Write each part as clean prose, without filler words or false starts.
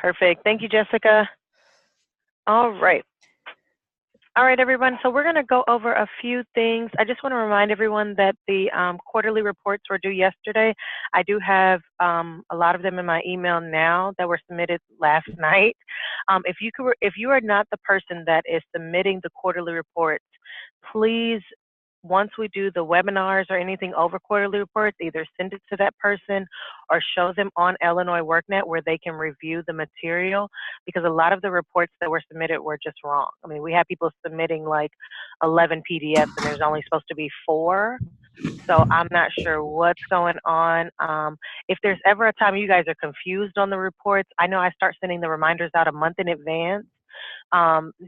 Perfect. Thank you, Jessica. All right. All right, everyone. So we're going to go over a few things. I just want to remind everyone that the quarterly reports were due yesterday. I do have a lot of them in my email now that were submitted last night. If you are not the person that is submitting the quarterly reports, please, once we do the webinars or anything over quarterly reports, either send it to that person or show them on Illinois WorkNet where they can review the material, because a lot of the reports that were submitted were just wrong. I mean, we had people submitting like 11 PDFs and there's only supposed to be 4. So I'm not sure what's going on. If there's ever a time you guys are confused on the reports, I know I start sending the reminders out a month in advance.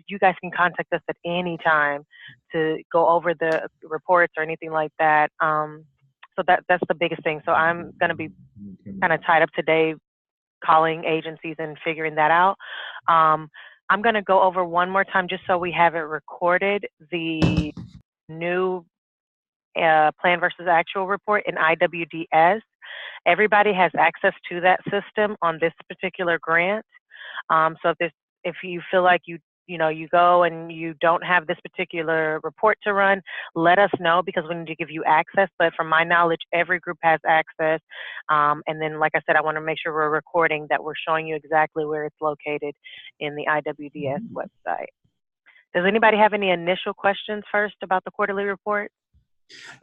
You guys can contact us at any time to go over the reports or anything like that. So that's the biggest thing. So I'm going to be kind of tied up today calling agencies and figuring that out. I'm going to go over one more time just so we have it recorded, the new plan versus actual report in IWDS. Everybody has access to that system on this particular grant. So if you feel like you go and you don't have this particular report to run, let us know, because we need to give you access. But from my knowledge, every group has access. And then, like I said, I want to make sure we're recording that we're showing you exactly where it's located in the IWDS website. Does anybody have any initial questions first about the quarterly report?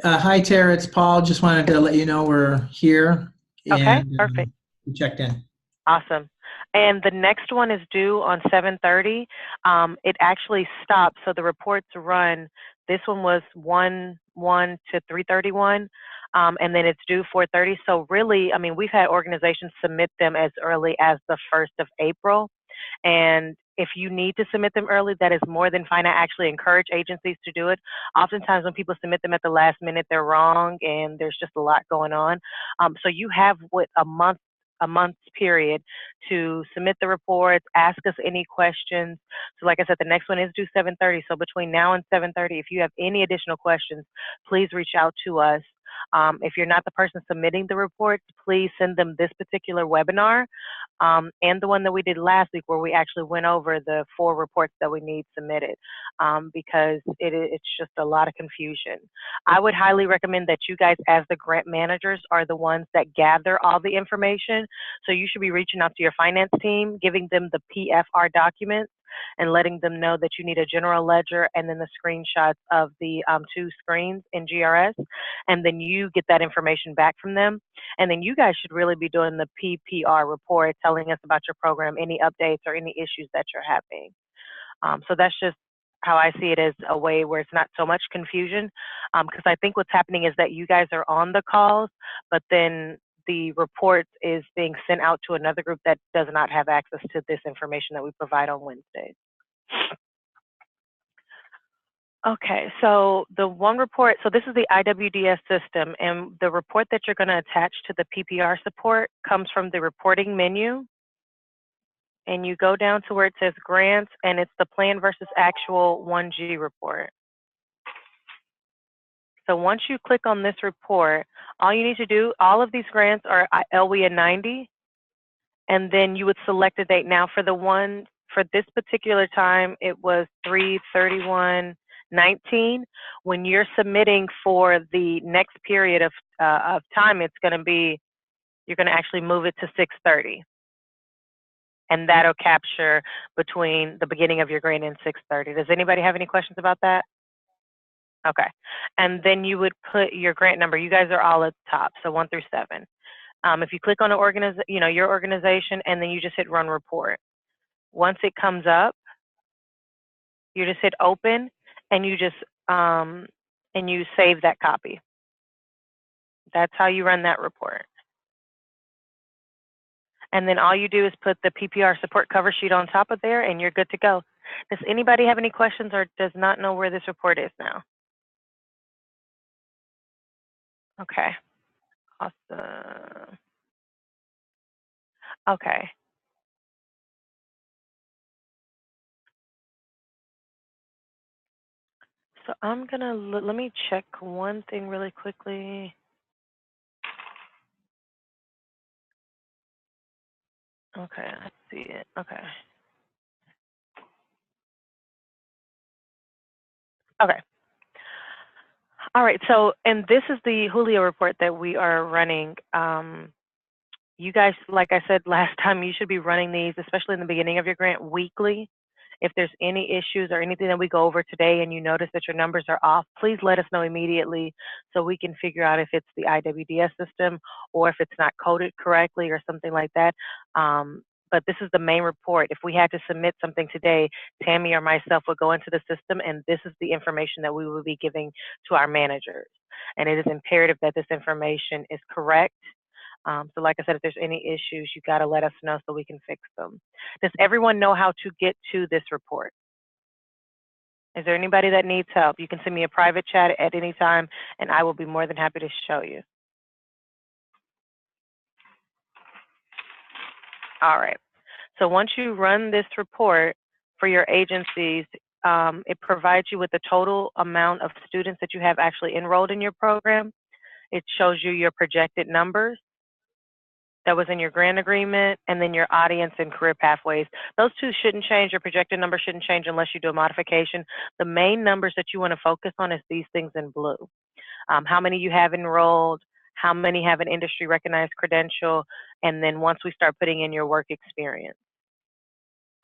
Hi, Tara. It's Paul. Just wanted to let you know we're here. Okay, and, perfect. We checked in. Awesome. And the next one is due on 7:30. It actually stopped, so the reports run. This one was 1 to 3:31, and then it's due 4:30. So really, I mean, we've had organizations submit them as early as the 1st of April. And if you need to submit them early, that is more than fine. I actually encourage agencies to do it. Oftentimes when people submit them at the last minute, they're wrong and there's just a lot going on. So you have a month's period to submit the reports, ask us any questions. So like I said, the next one is due 7:30. So between now and 7:30, if you have any additional questions, please reach out to us. If you're not the person submitting the reports, please send them this particular webinar and the one that we did last week, where we actually went over the 4 reports that we need submitted, because it's just a lot of confusion. I would highly recommend that you guys, as the grant managers, are the ones that gather all the information. So you should be reaching out to your finance team, giving them the PFR documents, and letting them know that you need a general ledger and then the screenshots of the 2 screens in GRS, and then you get that information back from them. And then you guys should really be doing the PPR report, telling us about your program, any updates or any issues that you're having. So that's just how I see it, as a way where it's not so much confusion, because I think what's happening is that you guys are on the calls, but then the report is being sent out to another group that does not have access to this information that we provide on Wednesdays. Okay, so the one report, so this is the IWDS system, and the report that you're going to attach to the PPR support comes from the reporting menu. And you go down to where it says grants, and it's the plan versus actual 1G report. So once you click on this report, all you need to do, all of these grants are LWIA 90, and then you would select a date. Now for the one, for this particular time, it was 3/31/19. When you're submitting for the next period of time, it's going to be, you're going to actually move it to 6/30. And that'll capture between the beginning of your grant and 6/30. Does anybody have any questions about that? Okay. And then you would put your grant number. You guys are all at the top, so 1 through 7. If you click on your organization, and then you just hit run report. Once it comes up, you just hit open, and you just and you save that copy. That's how you run that report. And then all you do is put the PPR support cover sheet on top of there, and you're good to go. Does anybody have any questions or does not know where this report is now? Okay, awesome. Okay. So I'm gonna, let me check one thing really quickly. Okay, I see it. Okay. Okay. All right. So, and this is the Julio report that we are running. You guys, like I said last time, you should be running these, especially in the beginning of your grant, weekly. If there's any issues or anything that we go over today and you notice that your numbers are off, please let us know immediately so we can figure out if it's the IWDS system or if it's not coded correctly or something like that. But this is the main report. If we had to submit something today, Tammy or myself would go into the system and this is the information that we will be giving to our managers. And it is imperative that this information is correct. So like I said, if there's any issues, you got to let us know so we can fix them. Does everyone know how to get to this report? Is there anybody that needs help? You can send me a private chat at any time, and I will be more than happy to show you. All right. So once you run this report for your agencies, it provides you with the total amount of students that you have actually enrolled in your program. It shows you your projected numbers that was in your grant agreement, and then your audience and career pathways. Those two shouldn't change. Your projected number shouldn't change unless you do a modification. The main numbers that you want to focus on is these things in blue. How many you have enrolled, how many have an industry recognized credential, and then once we start putting in your work experience.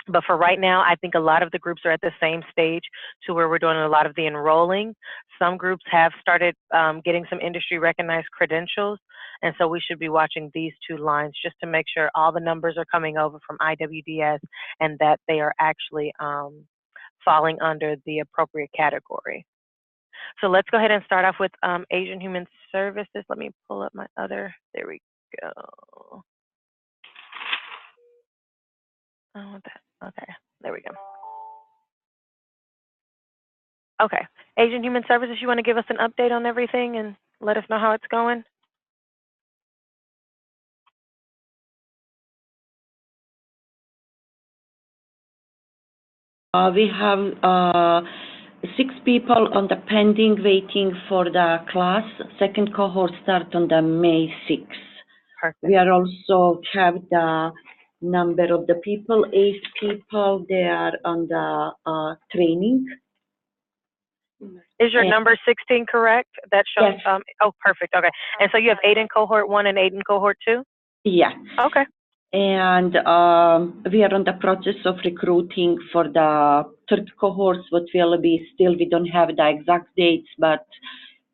But for right now, I think a lot of the groups are at the same stage to where we're doing a lot of the enrolling. Some groups have started getting some industry recognized credentials. And so we should be watching these two lines just to make sure all the numbers are coming over from IWDS and that they are actually falling under the appropriate category. So let's go ahead and start off with Asian Human Services. Let me pull up my other, there we go. I want that, okay, there we go. Okay, Asian Human Services, you want to give us an update on everything and let us know how it's going? We have 6 people on the pending waiting for the class. Second cohort start on the May 6th. Perfect. We are also have the number of the people, 8 people, they are on the training. Is your number 16 correct? That shows, Yes. Oh, perfect, okay. And so you have 8 in cohort 1 and 8 in cohort 2? Yeah. Okay. And we are on the process of recruiting for the third cohorts, what will be still, we don't have the exact dates, but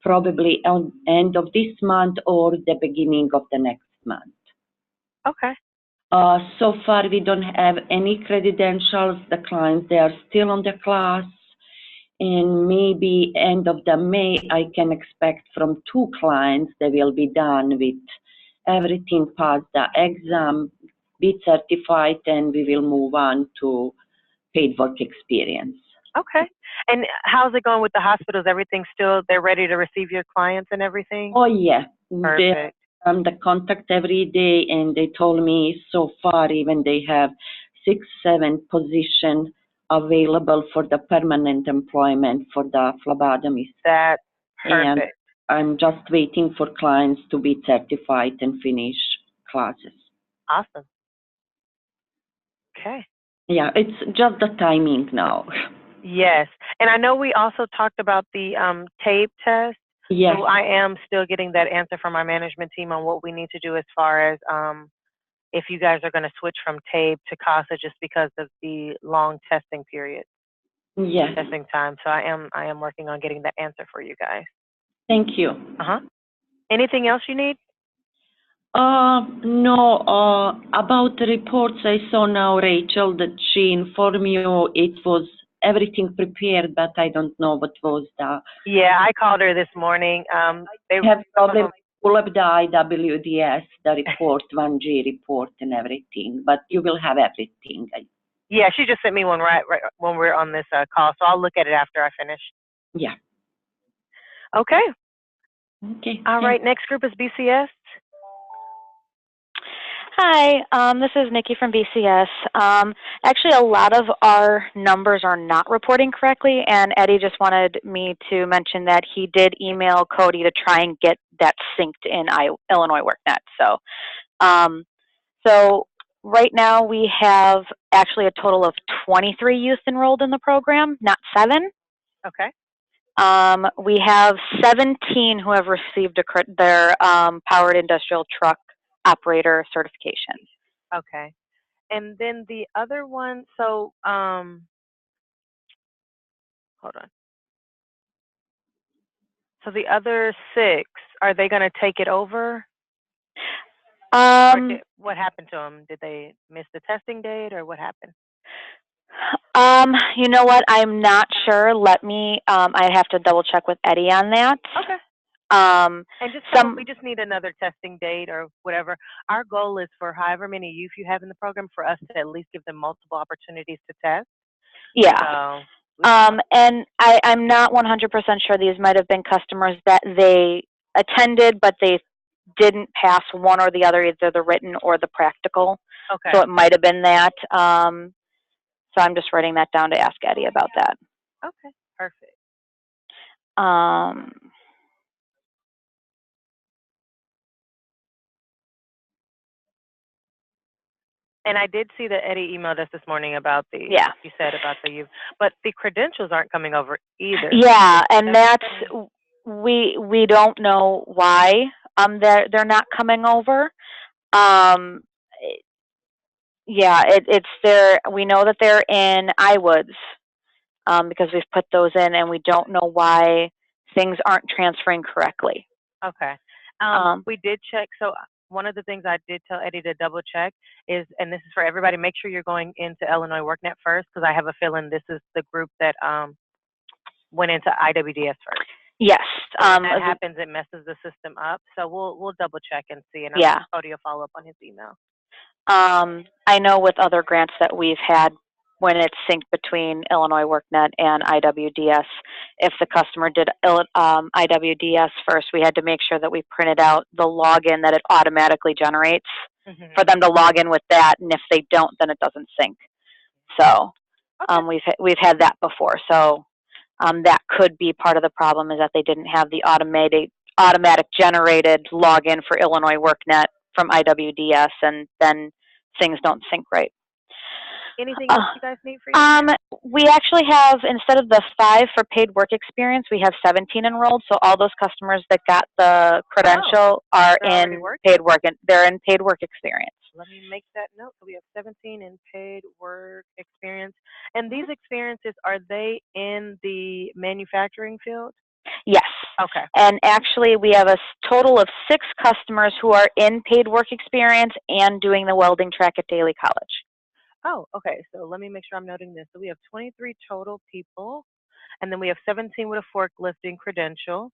probably on end of this month or the beginning of the next month. Okay. So far, we don't have any credentials. The clients, they are still on the class. And maybe end of the May, I can expect from 2 clients they will be done with everything past the exam, be certified, and we will move on to paid work experience. Okay. And how's it going with the hospitals? Everything still, they're ready to receive your clients and everything? Oh, yeah. Perfect. They're on the contact every day, and they told me so far even they have 6, 7 positions available for the permanent employment for the phlebotomist. That's perfect. And I'm just waiting for clients to be certified and finish classes. Awesome. Okay. Yeah, it's just the timing now. Yes. And I know we also talked about the TAPE test. Yes. So I am still getting that answer from our management team on what we need to do as far as if you guys are going to switch from TAPE to CASA just because of the long testing period. Yes. Testing time. So I am working on getting that answer for you guys. Thank you. Anything else you need? No, about the reports I saw now, Rachel, that she informed you it was everything prepared, but I don't know what was the... Yeah, I called her this morning. They have probably pull up the IWDS, the report, 1G report and everything, but you will have everything. Yeah, she just sent me one right when we're on this call, so I'll look at it after I finish. Yeah. Okay. Okay. All right, next group is BCS. Hi, this is Nikki from BCS. Actually, a lot of our numbers are not reporting correctly, and Eddie just wanted me to mention that he did email Cody to try and get that synced in Illinois WorkNet. So right now we have actually a total of 23 youth enrolled in the program, not 7. Okay. We have 17 who have received their powered industrial truck operator certification. Okay. And then the other one, so hold on. So the other 6, are they going to take it over? What happened to them? Did they miss the testing date, or what happened? You know what? I'm not sure. Let me. I have to double check with Eddie on that. Okay. And just we just need another testing date or whatever. Our goal is for however many youth you have in the program, for us to at least give them multiple opportunities to test. Yeah. So, and I'm not 100% sure. These might have been customers that they attended, but they didn't pass one or the other, either the written or the practical. okay. So it might have been that. So I'm just writing that down to ask Eddie about that. Okay, perfect. And I did see that Eddie emailed us this morning about the, you said about the youth, but the credentials aren't coming over either. Yeah, and that's, we don't know why they're not coming over. Yeah, it's there. We know that they're in IWDS because we've put those in, and we don't know why things aren't transferring correctly. Okay. We did check. So one of the things I did tell Eddie to double check is, and this is for everybody, make sure you're going into Illinois WorkNet first, because I have a feeling this is the group that went into IWDS first. Yes. So when that happens, it messes the system up. So we'll double check and see, and Cody will follow up on his email. I know with other grants that we've had, when it's synced between Illinois WorkNet and IWDS, if the customer did IWDS first, we had to make sure that we printed out the login that it automatically generates for them to log in with that, and if they don't, then it doesn't sync. So we've had that before. So that could be part of the problem, is that they didn't have the automatic generated login for Illinois WorkNet from IWDS, and then things don't sync right. Anything else you guys need for you? We actually have, instead of the 5 for paid work experience, we have 17 enrolled. So all those customers that got the credential are in paid work, and they're in paid work experience. Let me make that note. So we have 17 in paid work experience. And these experiences, are they in the manufacturing field? Yes. Okay. And actually, we have a total of 6 customers who are in paid work experience and doing the welding track at Daly College. Oh, okay. So let me make sure I'm noting this. So we have 23 total people, and then we have 17 with a forklifting credential.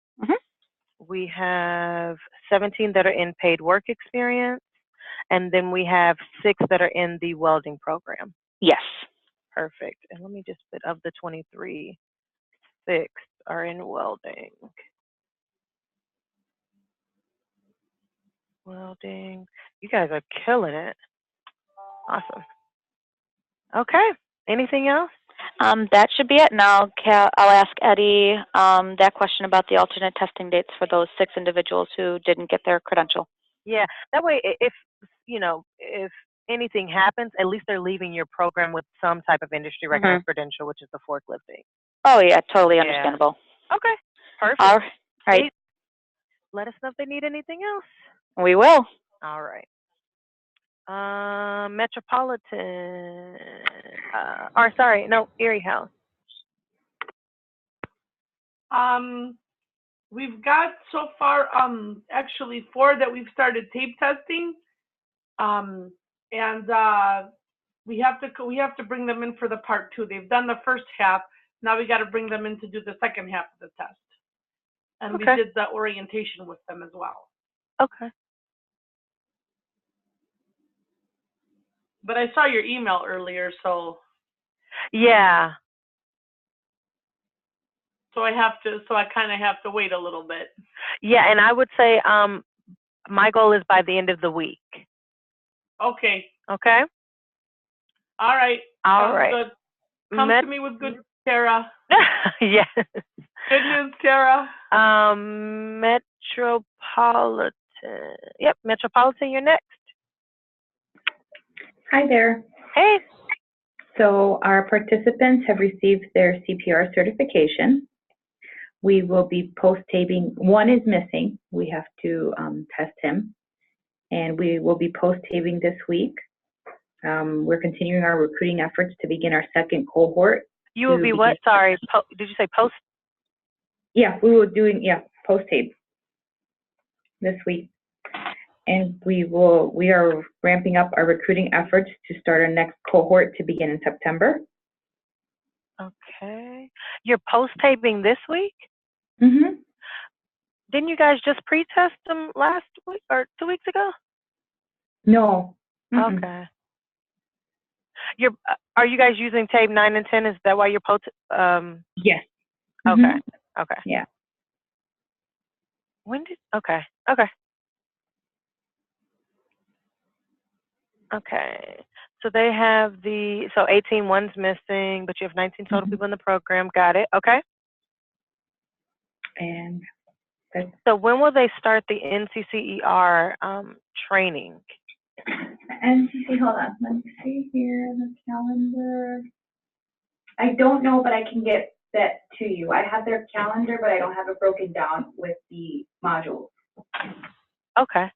We have 17 that are in paid work experience, and then we have 6 that are in the welding program. Yes. Perfect. And let me just put, of the 23, 6 are in welding. Welding. You guys are killing it. Awesome. Okay. Anything else? That should be it. Now I'll ask Eddie that question about the alternate testing dates for those 6 individuals who didn't get their credential. Yeah. That way, if anything happens, at least they're leaving your program with some type of industry recognized credential, which is the forklifting. Oh yeah, totally understandable. Okay. Perfect. All right. Let us know if they need anything else. We will. All right. Metropolitan, Erie House. We've got so far, actually 4 that we've started tape testing. And we have to bring them in for the part 2. They've done the first half. Now we got to bring them in to do the second half of the test. And we did the orientation with them as well. Okay. But I saw your email earlier, so. Yeah. So I kind of have to wait a little bit. Yeah, and I would say my goal is by the end of the week. Okay. Okay. All right. All right. Good. Come to me with good, Tara. Yes. Good news, Tara. Metropolitan. Yep, Metropolitan, you're next. Hi there. Hey. So our participants have received their CPR certification. We will be post-taping. One is missing. We have to test him. And we will be post-taping this week. We're continuing our recruiting efforts to begin our second cohort. You will be what? Sorry, did you say post? Yeah, we will doing, post-tape this week. And we are ramping up our recruiting efforts to start our next cohort to begin in September. Okay. You're post-taping this week? Mm-hmm. Didn't you guys just pre-test them last week or 2 weeks ago? No. Mm-mm. Okay. Are you guys using tape 9 and 10? Is that why you're Yes. Okay. Mm-hmm. Okay. Yeah. Okay. So they have 18, one's missing, but you have 19 total people in the program. Got it. Okay. And so when will they start the NCCER training? NCC, hold on. Let me see here, the calendar. I don't know, but I can get that to you. I have their calendar, but I don't have it broken down with the modules. Okay.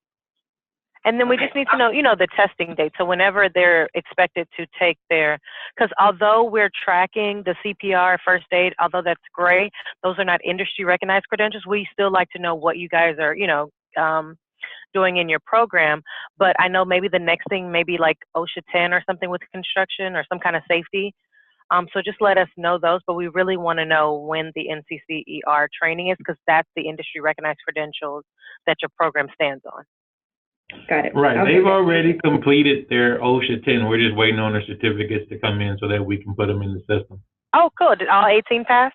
And then we just need to know, the testing date. So whenever they're expected to take because although we're tracking the CPR, first aid, although that's great, those are not industry recognized credentials. We still like to know what you guys are, doing in your program. But I know maybe the next thing, maybe like OSHA 10 or something with construction or some kind of safety. So just let us know those, but we really want to know when the NCCER training is, because that's the industry recognized credentials that your program stands on. Got it. Right. Okay. They've already completed their OSHA 10. We're just waiting on their certificates to come in so that we can put them in the system. Oh, cool. Did all 18 pass?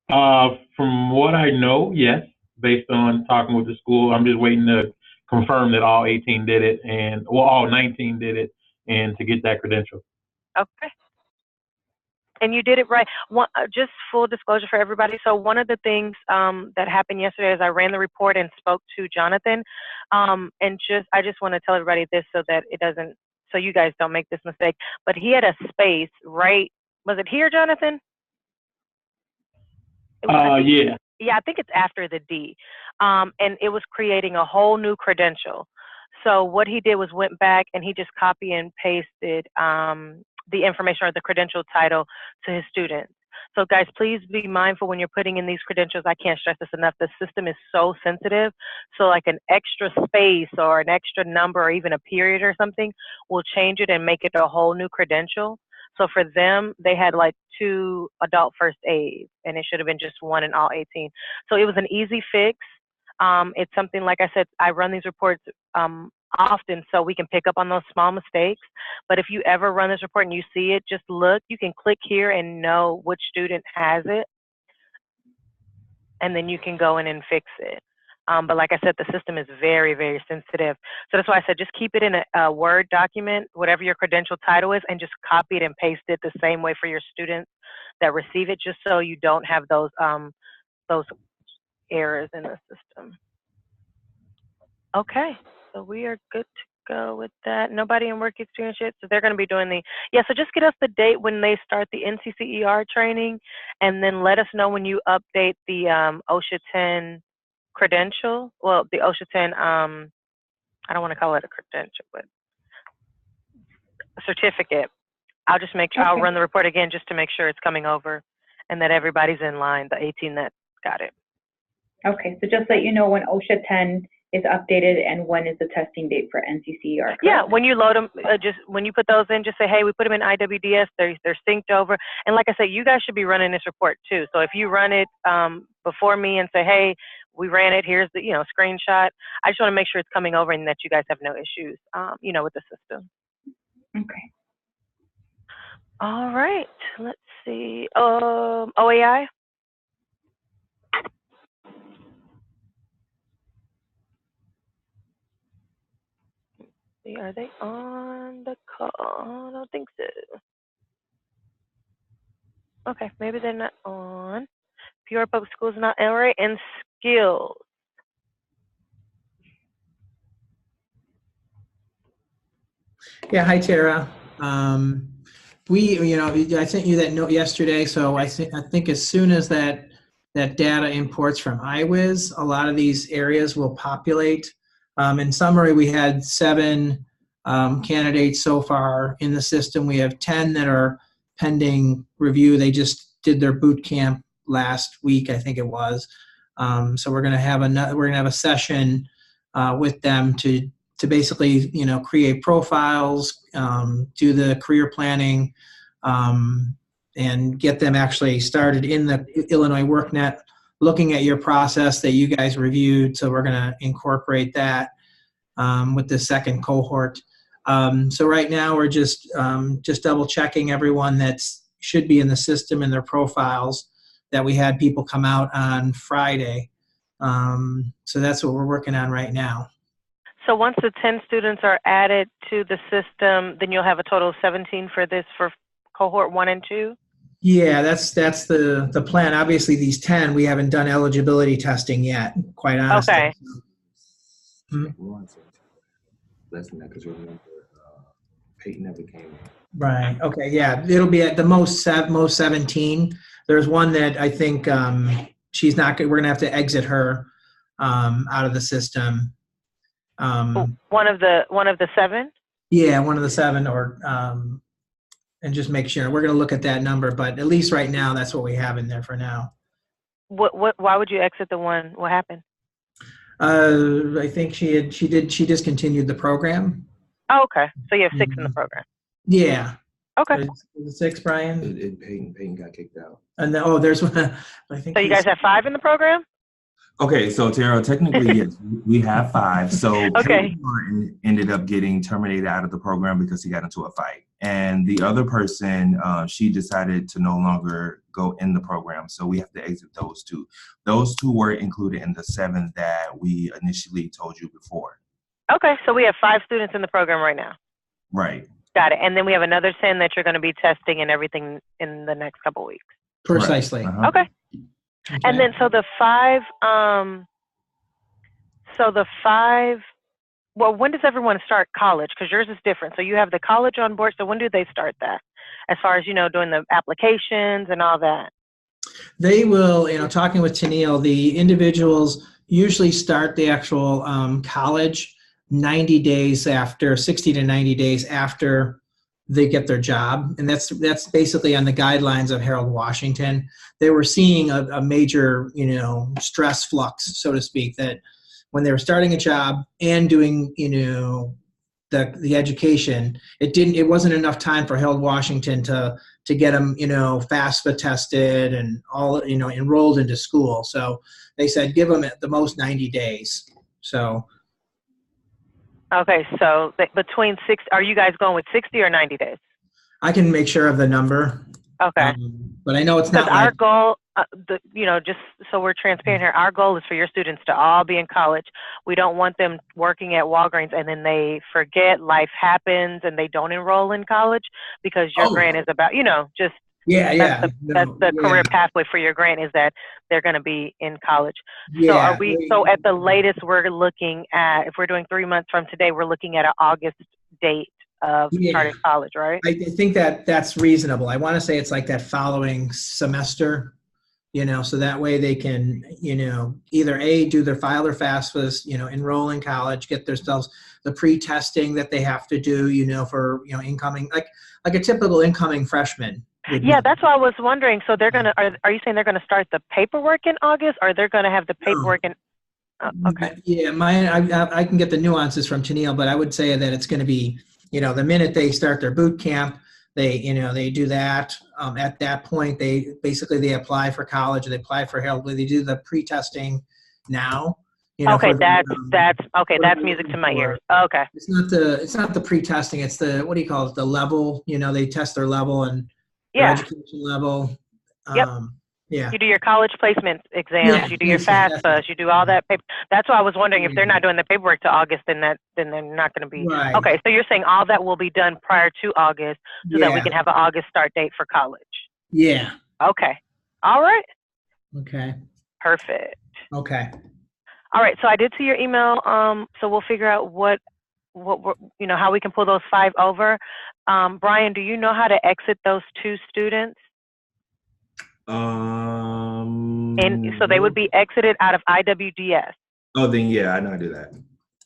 From what I know, yes. Based on talking with the school, I'm just waiting to confirm that all 18 did it, all 19 did it, and to get that credential. Okay. And you did it right. Just full disclosure for everybody. So one of the things that happened yesterday is I ran the report and spoke to Jonathan. I just want to tell everybody this so that so you guys don't make this mistake. But he had a space right. Was it here, Jonathan? Yeah. Yeah, I think it's after the D. And it was creating a whole new credential. So what he did was went back and he just copy and pasted the information or the credential title to his students. So guys, please be mindful when you're putting in these credentials. I can't stress this enough. The system is so sensitive. So like an extra space or an extra number or even a period or something will change it and make it a whole new credential. So for them, they had like 2 adult first aids, and it should have been just 1 in all 18. So it was an easy fix. It's something, like I said, I run these reports often so we can pick up on those small mistakes. But if you ever run this report and you see it, just look. You can click here and know which student has it, and then you can go in and fix it. But like I said, the system is very, very sensitive. So that's why I said just keep it in a Word document, whatever your credential title is, and just copy it and paste it the same way for your students that receive it, just so you don't have those errors in the system. Okay, so we are good to go with that. Nobody in work experience yet, so they're going to be doing so just get us the date when they start the NCCER training, and then let us know when you update the OSHA 10 credential. Well, the OSHA 10, I don't want to call it a credential, but a certificate. I'll just I'll run the report again just to make sure it's coming over and that everybody's in line, the 18 that got it. Okay, so just let you know when OSHA 10 is updated and when is the testing date for NCCER, correct? Yeah, when you load them, just when you put those in, just say, hey, we put them in IWDS, they're synced over. And like I said, you guys should be running this report too. So if you run it before me and say, hey, we ran it, here's the screenshot, I just want to make sure it's coming over and that you guys have no issues, with the system. Okay. All right, let's see. OAI? Are they on the call? I don't think so. Okay, maybe they're not on. Peoria Public Schools not all right, and skills. Yeah, hi Tara. I sent you that note yesterday, so I think as soon as that data imports from IWDS, a lot of these areas will populate. In summary, we had 7 candidates so far in the system. We have 10 that are pending review. They just did their boot camp last week, I think it was. So we're going to have a session with them to basically, create profiles, do the career planning, and get them actually started in the Illinois WorkNet, looking at your process that you guys reviewed. So we're going to incorporate that with the second cohort. So right now we're just double checking everyone that's should be in the system and their profiles that we had people come out on Friday. So that's what we're working on right now. So once the 10 students are added to the system, then you'll have a total of 17 for cohort 1 and 2? Yeah, that's the plan. Obviously, these 10, we haven't done eligibility testing yet, quite honestly. Okay. Less than that, because remember, Peyton never came in. Right. Okay. Yeah, it'll be at the most 17. There's one that I think she's not. We're gonna have to exit her out of the system. One of the 7? Yeah, one of the 7, or and just make sure we're gonna look at that number. But at least right now, that's what we have in there for now. Why would you exit the one? What happened? I think she discontinued the program. Oh, okay. So you have 6 in the program. Yeah. Okay. Is it 6, Brian? Peyton got kicked out. And there's one. I think. So you guys have 5 in the program? Okay, so Tara, technically, yes, we have 5. So Okay. Peyton Martin ended up getting terminated out of the program because he got into a fight. And the other person, she decided to no longer go in the program. So we have to exit those 2. Those 2 were included in the 7 that we initially told you before. Okay, so we have 5 students in the program right now. Right. Got it. And then we have another 10 that you're going to be testing and everything in the next couple of weeks. Precisely. Uh-huh. Okay. And then so the 5, well, when does everyone start college? Because yours is different. So you have the college on board. So when do they start that? As far as, doing the applications and all that? They will, talking with Tennille, the individuals usually start the actual college 60 to 90 days after they get their job. And that's basically on the guidelines of Harold Washington. They were seeing a major, stress flux, so to speak, that when they were starting a job and doing, the education, it wasn't enough time for Harold Washington to get them, FAFSA tested and all, enrolled into school. So they said, give them at the most 90 days. So. Okay, so between 6, are you guys going with 60 or 90 days? I can make sure of the number. Okay. But I know it's not our goal, just so we're transparent here, our goal is for your students to all be in college. We don't want them working at Walgreens and then they forget, life happens, and they don't enroll in college because your grant is about, that's the career pathway for your grant, is that they're going to be in college. Yeah. So at the latest, we're looking at, if we're doing 3 months from today, we're looking at an August date of starting college, right? I think that's reasonable. I want to say it's like that following semester, so that way they can, either file their FAFSAs, enroll in college, get themselves the pre-testing that they have to do, for, incoming, like a typical incoming freshman. Yeah, that's what I was wondering. So they're going to, are you saying they're going to start the paperwork in August, or they're going to have the paperwork in? Okay. Yeah, I can get the nuances from Tennille, but I would say that it's going to be, the minute they start their boot camp, they do that. At that point, they apply for college, they apply for Harold. They do the pre-testing now. Okay, that's music to my ears. Okay. It's not the pre-testing. It's the, what do you call it? The level. They test their level and their education level. Yep. Yeah. You do your college placement exams. You do your FAFSAs. You do all that paper. That's why I was wondering if they're not doing the paperwork to August, then they're not going to be. Right. Okay, so you're saying all that will be done prior to August, so that we can have an August start date for college. Yeah. Okay. All right. Okay. Perfect. Okay. All right. So I did see your email. So we'll figure out what how we can pull those 5 over. Brian, do you know how to exit those 2 students? And so they would be exited out of IWDS. Oh, then yeah, I know how to do that.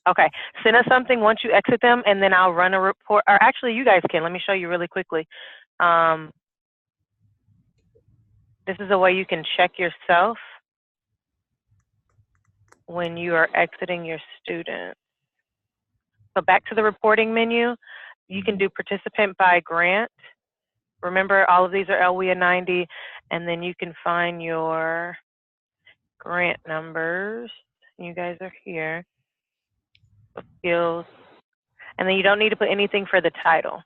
Okay, send us something once you exit them, and then I'll run a report. Or actually, you guys can. Let me show you really quickly. This is a way you can check yourself when you are exiting your student. So back to the reporting menu, you can do participant by grant. Remember, all of these are LWIA 90, and then you can find your grant numbers. You guys are here. Skills. And then you don't need to put anything for the title.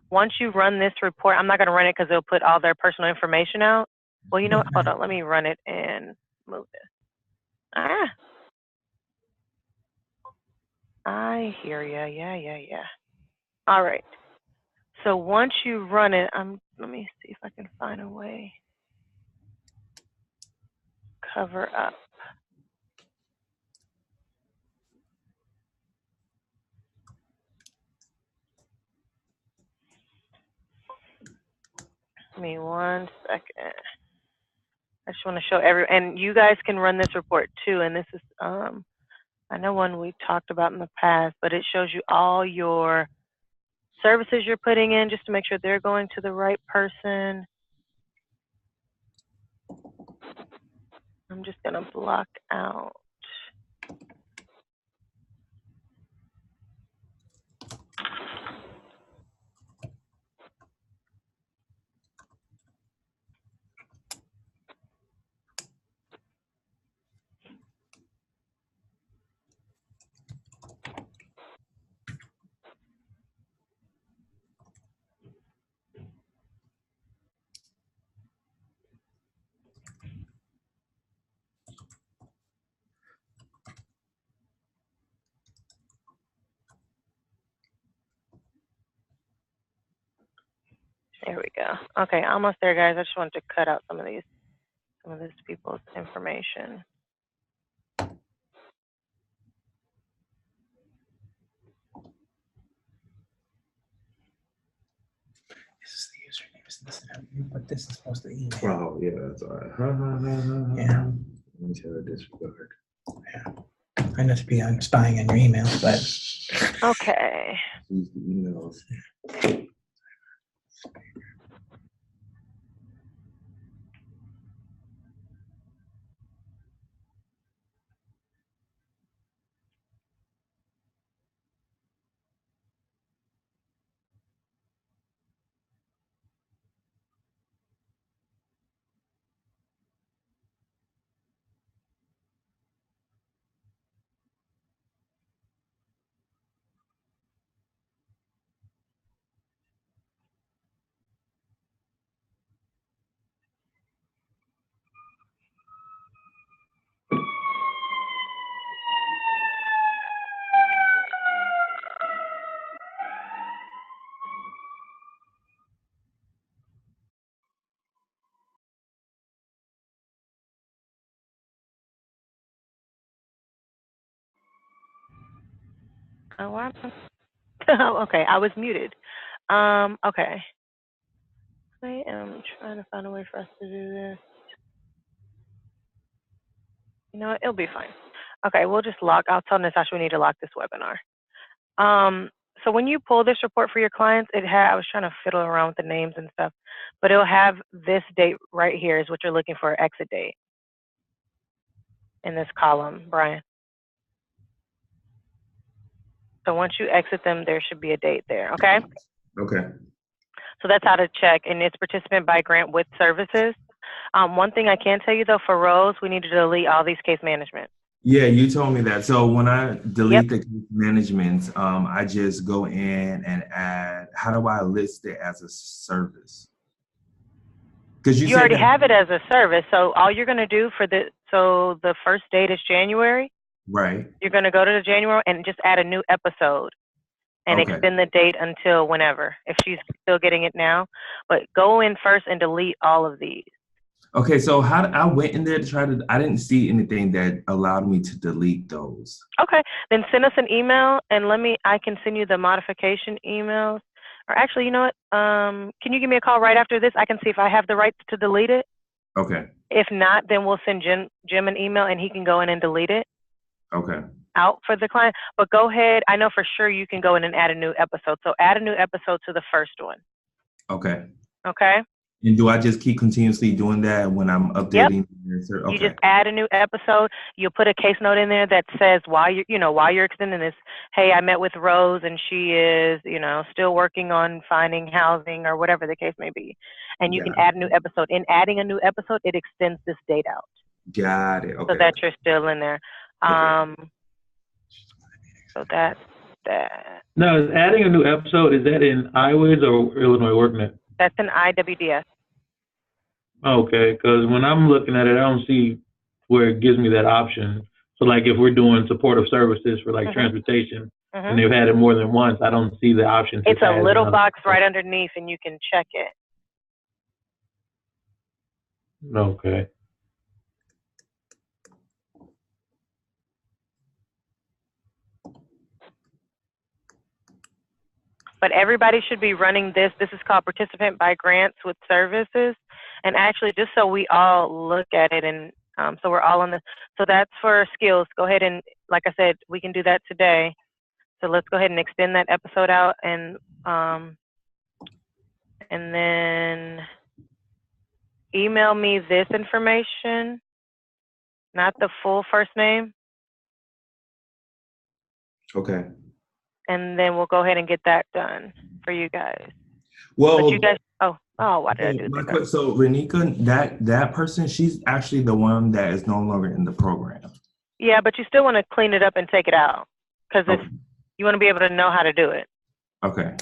Once you run this report, I'm not going to run it because it'll put all their personal information out. Well, you know what? Hold on. Let me run it and move this. I hear ya. Yeah. All right. So once you run it, let me see if I can find a way. Cover up. Give me 1 second. I just want to show and you guys can run this report too. And this is, I know one we talked about in the past, but it shows you all your services you're putting in just to make sure they're going to the right person. I'm just going to block out. There we go. Okay, almost there, guys. I just wanted to cut out some of these people's information. This is the username, but this is supposed to email. Oh, yeah, that's all right. Yeah. Let me tell her disregard. Yeah. I must be spying on your emails, but. Okay. Use the emails. Oh, wow. Okay, I was muted. Okay. I am trying to find a way for us to do this. You know what? It'll be fine. Okay, we'll just log. I'll tell Natasha we need to lock this webinar. So when you pull this report for your clients, I was trying to fiddle around with the names and stuff, but it'll have this date right here is what you're looking for, exit date, in this column, Brian. So once you exit them, there should be a date there, okay? Okay. So that's how to check, and it's participant by grant with services. One thing I can tell you though, for rows, we need to delete all these case management. Yeah, you told me that. So when I delete the case management, I just go in and add, how do I list it as a service? Because you already that have it as a service. So all you're going to do so the first date is January. Right. You're going to go to the January and just add a new episode and extend the date until whenever, if she's still getting it now. But go in first and delete all of these. Okay, so I went in there to try to, I didn't see anything that allowed me to delete those. Okay, then send us an email and I can send you the modification emails. Or actually, you know what? Can you give me a call right after this? I can see if I have the rights to delete it. Okay, If not, then we'll send Jim an email and he can go in and delete it okay. out for the client. But go ahead. I know for sure you can go in and add a new episode. So add a new episode to the first one. Okay. Okay? And do I just keep continuously doing that when I'm updating? Yep. Okay. You just add a new episode. You'll put a case note in there that says why you're extending this. Hey, I met with Rose and she is, still working on finding housing or whatever the case may be. And you can add a new episode. In adding a new episode, it extends this date out. Got it. Okay. So that you're still in there. So that's that. Now, is adding a new episode, is that in IWDS or Illinois WorkNet? That's an IWDS. Okay, because when I'm looking at it, I don't see where it gives me that option. So, like, if we're doing supportive services for, like, transportation, and they've had it more than once, I don't see the option. It's a little box right underneath, and you can check it. Okay. But everybody should be running this. This is called Participant by Grants with Services. And actually, just so we all look at it, and so we're all on this. So that's for skills. Go ahead and, like I said, we can do that today. So let's go ahead and extend that episode out, and then email me this information, not the full first name. Okay. And then we'll go ahead and get that done for you guys. Well, but you guys, why did I do that? So Renika, that person, she's actually the one that is no longer in the program. Yeah, but you still want to clean it up and take it out because you want to be able to know how to do it. Okay.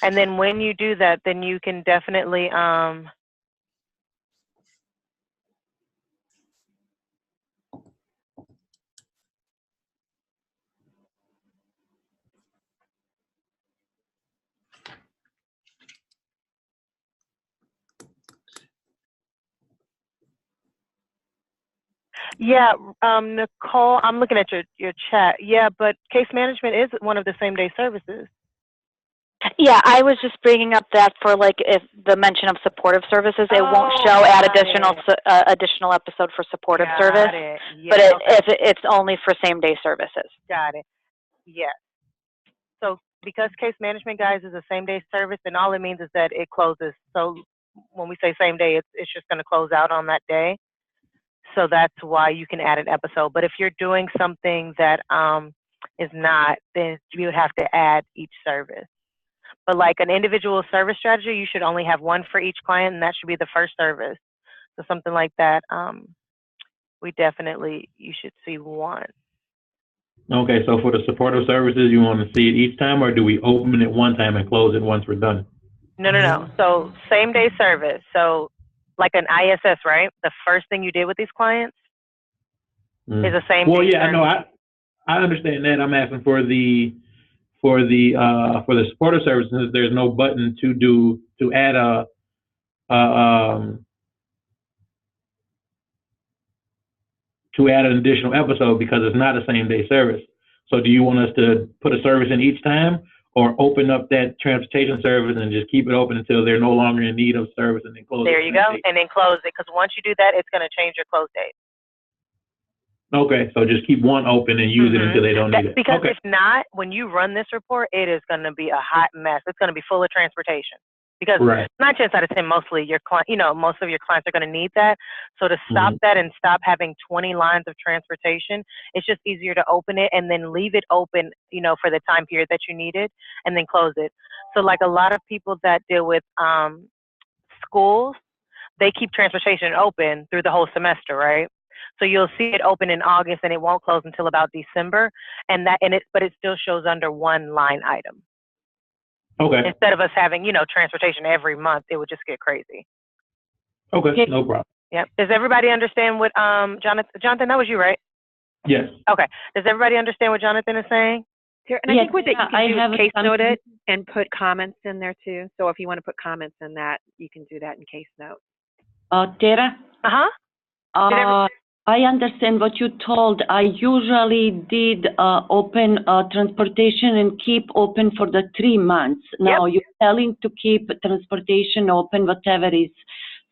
And then when you do that, then you can definitely yeah, Nicole, I'm looking at your chat. Yeah, but case management is one of the same day services. Yeah, I was just bringing up that for like if the mention of supportive services, it won't show add additional episode for supportive service, Yeah, but if it's only for same day services. Got it. Yes. So because case management, guys, is a same day service, then all it means is that it closes. So when we say same day, it's just going to close out on that day. So that's why you can add an episode. But if you're doing something that is not, then you would have to add each service. But like an individual service strategy, you should only have one for each client, and that should be the first service. So something like that, you should see one. Okay, so for the supportive services, you want to see it each time, or do we open it one time and close it once we're done? No. So same day service. So like an ISS, right? The first thing you did with these clients is the same day. Well, yeah, service. I know. I understand that. I'm asking for the supportive services. There's no button to add an additional episode because it's not a same day service. So do you want us to put a service in each time, or open up that transportation service and just keep it open until they're no longer in need of service and then close it? There you go, and then close it, because once you do that, it's going to change your close date. Okay, so just keep one open and use it until they don't need it. Because if not, when you run this report, it is going to be a hot mess. It's going to be full of transportation. Because 9 times out of 10, mostly your most of your clients are going to need that. So to stop that and stop having 20 lines of transportation, it's just easier to open it and then leave it open, for the time period that you need it, and then close it. So like a lot of people that deal with schools, they keep transportation open through the whole semester, right? So you'll see it open in August and it won't close until about December, but it still shows under one line item. Okay. Instead of us having, transportation every month, it would just get crazy. Okay, no problem. Yeah. Does everybody understand what Jonathan, that was you, right? Yes. Okay. Does everybody understand what Jonathan is saying? And I think what you can do is case note it and put comments in there too. So if you want to put comments in that, you can do that in case note. Tara? Uh-huh. I understand what you told. I usually did open transportation and keep open for the 3 months. Now you're telling to keep transportation open, whatever is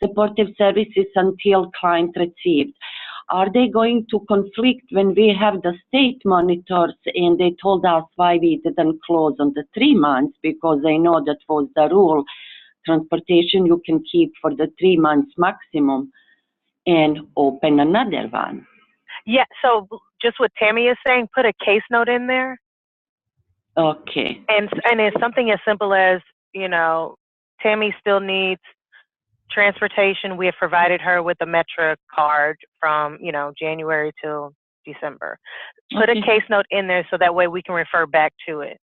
supportive services until client received. Are they going to conflict when we have the state monitors and they told us why we didn't close on the 3 months, because they know that was the rule. Transportation you can keep for the 3 months maximum and open another one. Yeah, so just what Tammy is saying, put a case note in there. Okay. And it's something as simple as, you know, Tammy still needs transportation. We have provided her with a Metro card from, you know, January till December. Put a case note in there so that way we can refer back to it.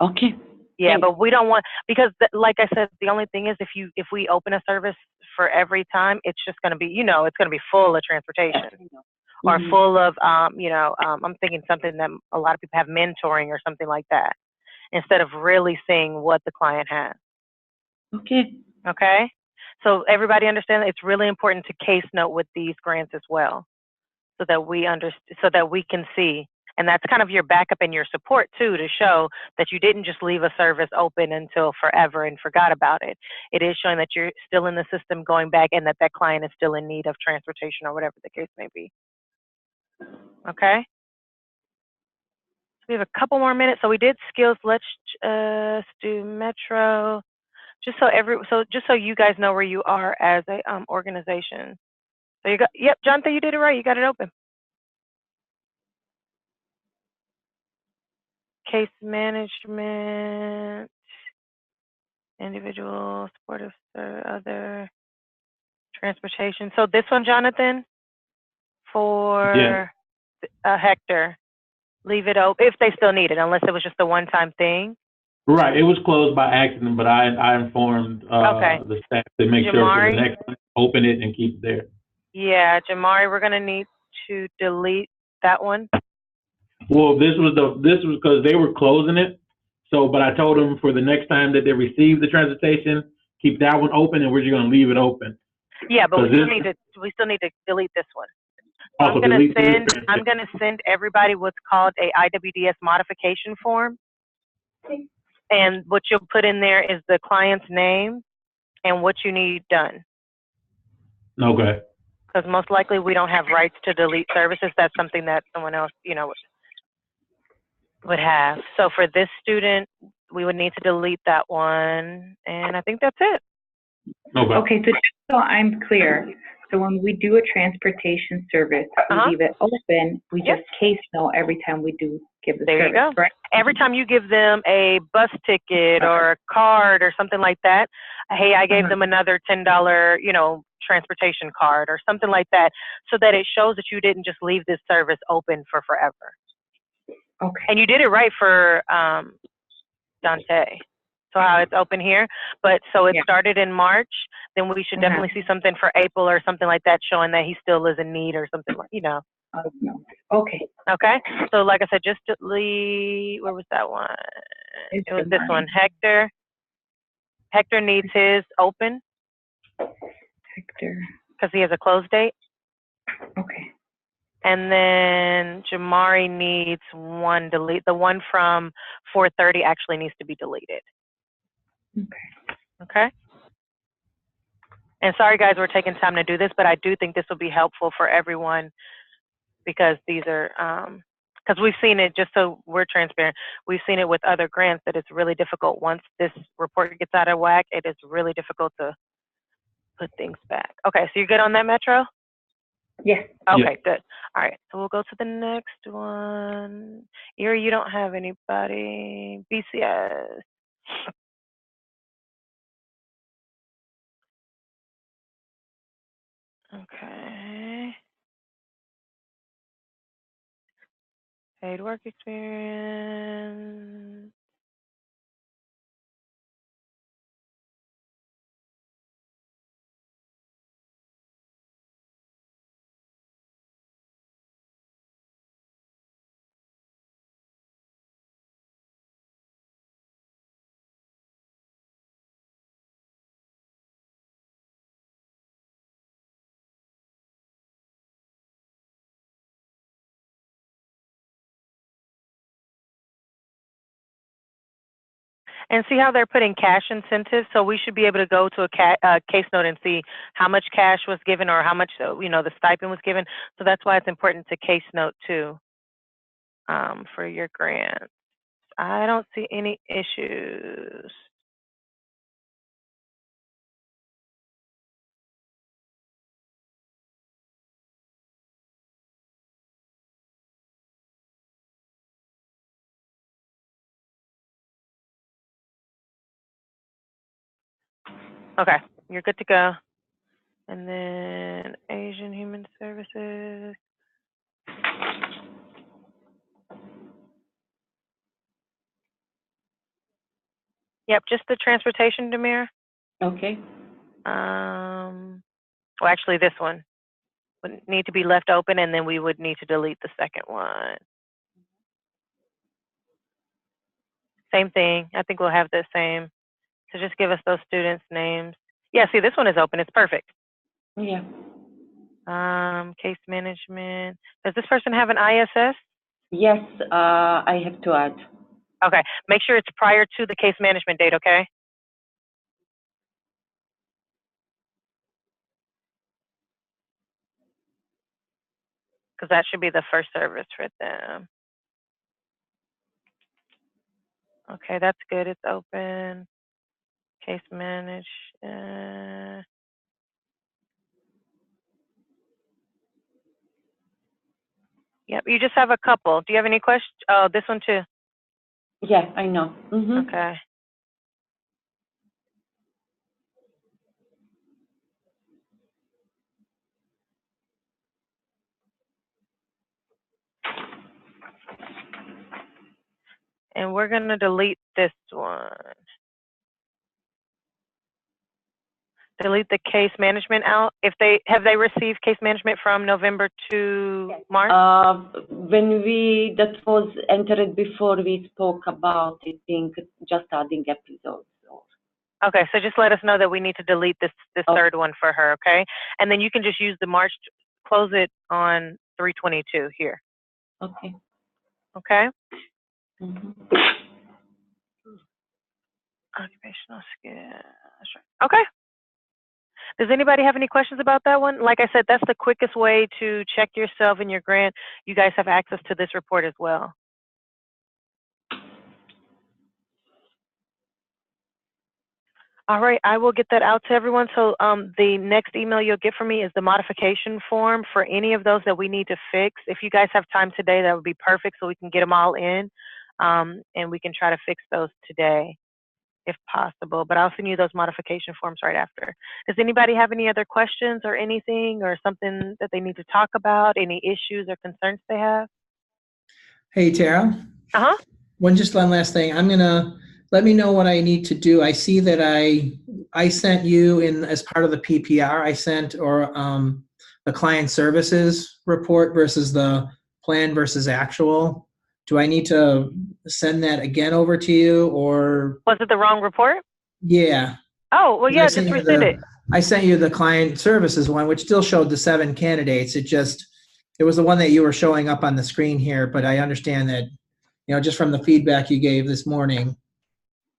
Okay. Yeah, but we don't want, because like I said, the only thing is if we open a service for every time, it's just going to be, you know, it's going to be full of transportation or full of, you know, I'm thinking something that a lot of people have, mentoring or something like that, instead of really seeing what the client has. Okay. Okay. So everybody understand that it's really important to case note with these grants as well, so that we so that we can see. And that's kind of your backup and your support too, to show that you didn't just leave a service open until forever and forgot about it. It is showing that you're still in the system going back, and that client is still in need of transportation or whatever the case may be. Okay? So we have a couple more minutes. So we did skills. Let's do Metro. Just so you guys know where you are as a organization. So you got, yep, Jonathan, you did it right. You got it open. Case management, individual, supportive, other, transportation. So this one, Jonathan, for Hector, leave it open if they still need it, unless it was just a one-time thing. Right, it was closed by accident, but I informed the staff to make sure for the next one, open it and keep it there. Yeah, Jamari, we're gonna need to delete that one. Well, this was because they were closing it. So, but I told them for the next time that they receive the transportation, keep that one open, and we're just gonna leave it open. Yeah, but we still need to delete this one. So I'm gonna send everybody what's called a IWDS modification form. Okay. And what you'll put in there is the client's name and what you need done. Okay. Because most likely we don't have rights to delete services. That's something that someone else, you know, would have. So for this student, we would need to delete that one. And I think that's it. Okay. Okay, so just so I'm clear, so when we do a transportation service, we leave it open, we just case note every time we do give the service, you go. correct? Every time you give them a bus ticket or a card or something like that, hey, I gave them another $10, you know, transportation card or something like that, so that it shows that you didn't just leave this service open for forever. Okay. And you did it right for Dante. So how it's open here, but so it started in March, then we should definitely see something for April or something like that, showing that he still is in need or something like, you know. Okay. Okay. So like I said, just delete, where was that one? It was this one, Hector. Hector needs his open. Hector. Because he has a close date. Okay. And then Jamari needs one delete. The one from 4:30 actually needs to be deleted. Okay. Okay. And sorry guys, we're taking time to do this, but I do think this will be helpful for everyone, because these are, because we've seen it, just so we're transparent, we've seen it with other grants that it's really difficult once this report gets out of whack. It is really difficult to put things back. Okay, so you're good on that, Metro? Yes. Okay, good. All right, so we'll go to the next one. Erie, you don't have anybody. BCS. Okay. Paid work experience. And see how they're putting cash incentives. So we should be able to go to a case note and see how much cash was given or how much, the stipend was given. So that's why it's important to case note too, for your grant. I don't see any issues. Okay, you're good to go. And then Asian Human Services. Yep, just the transportation, Demir. Okay. Well, actually, this one would need to be left open, and then we would need to delete the second one. Same thing. I think we'll have the same. So just give us those students' names. Yeah, see, this one is open. It's perfect. Yeah. Case management. Does this person have an ISS? Yes, I have to add. Okay. Make sure it's prior to the case management date, okay? Because that should be the first service for them. Okay, that's good. It's open. Case manage. Yep, you just have a couple. Do you have any questions? Oh, this one too. Yeah, I know. Mm-hmm. Okay. And we're going to delete this one. Delete the case management out. Have they received case management from November to March? That was entered before we spoke about it being just adding episodes. Okay, so just let us know that we need to delete this third one for her, okay? And then you can just use the March, close it on 3/22 here. Okay. Okay? Mm-hmm. Occupational skills. Okay. Does anybody have any questions about that one? Like I said, that's the quickest way to check yourself and your grant. You guys have access to this report as well. All right, I will get that out to everyone. So the next email you'll get from me is the modification form for any of those that we need to fix. If you guys have time today, that would be perfect so we can get them all in and we can try to fix those today if possible. But I'll send you those modification forms right after. Does anybody have any other questions or anything or something that they need to talk about, any issues or concerns they have? Hey, Tara. Uh-huh. One last thing. I'm going to let me know what I need to do. I see that I sent you in as part of the PPR, I sent the client services report versus the plan versus actual. Do I need to send that again over to you or? Was it the wrong report? Yeah. Oh, well, yeah, just resend it. I sent you the client services one, which still showed the 7 candidates. It was the one that you were showing up on the screen here, but I understand that, just from the feedback you gave this morning,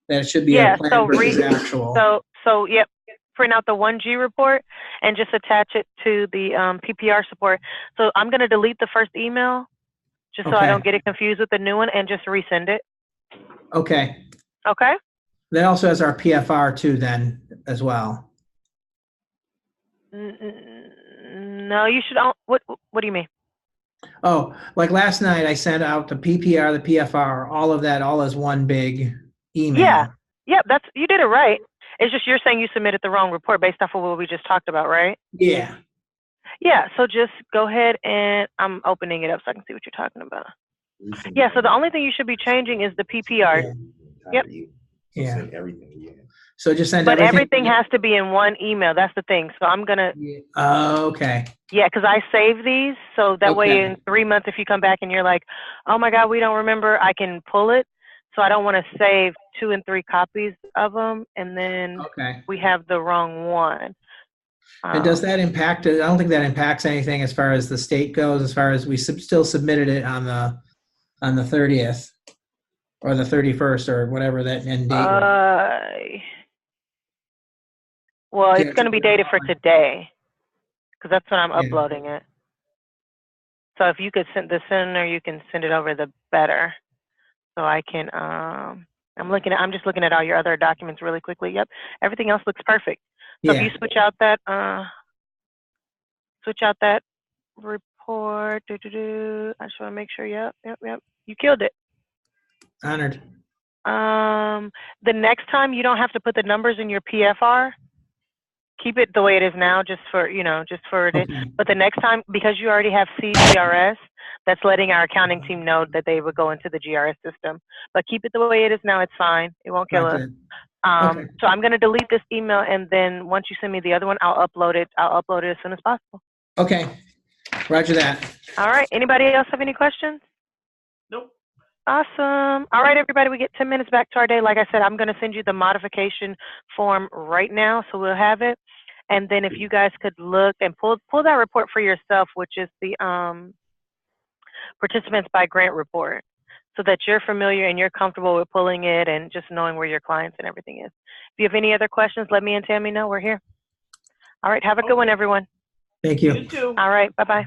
that it should be a plan versus actual. So, yep, print out the 1G report and just attach it to the PPR support. So I'm going to delete the first email just so I don't get it confused with the new one and just resend it. Okay. Okay. That also has our PFR too then as well. No, you should. What do you mean? Oh, like last night I sent out the PPR, the PFR, all of that, all as one big email. Yeah. Yep. You did it right. It's just you're saying you submitted the wrong report based off of what we just talked about, right? Yeah. Yeah. So just go ahead and I'm opening it up so I can see what you're talking about. Yeah. So the only thing you should be changing is the PPR. Yeah. Yep. Yeah. Everything. Yeah. So just send but everything has to be in one email. That's the thing. So I'm going to. Oh, okay. Yeah, because I save these. So that way in 3 months, if you come back and you're like, oh my God, we don't remember, I can pull it. So I don't want to save 2 and 3 copies of them. And then we have the wrong one. And does that impact it? I don't think that impacts anything as far as the state goes, as far as we still submitted it on the 30th. or the 31st or whatever that end date was. Well, it's going to be dated for today because that's when I'm uploading it. So if you could send the sooner you can send it over, the better. So I can, I'm just looking at all your other documents really quickly. Yep, everything else looks perfect. So if you switch out that report, I just want to make sure. Yep, you killed it. Honored. The next time you don't have to put the numbers in your PFR. Keep it the way it is now, just for it. But the next time, because you already have CGRS, that's letting our accounting team know that they would go into the GRS system. But keep it the way it is now. It's fine. It won't kill us. So I'm going to delete this email, and then once you send me the other one, I'll upload it. I'll upload it as soon as possible. Okay. Roger that. All right. Anybody else have any questions? Nope. Awesome. All right, everybody, we get 10 minutes back to our day. Like I said, I'm going to send you the modification form right now, so we'll have it. And then if you guys could look and pull that report for yourself, which is the participants by grant report, so that you're familiar and you're comfortable with pulling it and just knowing where your clients and everything is. If you have any other questions, let me and Tammy know. We're here. All right, have a good one, everyone. Thank you. You too. All right, bye-bye.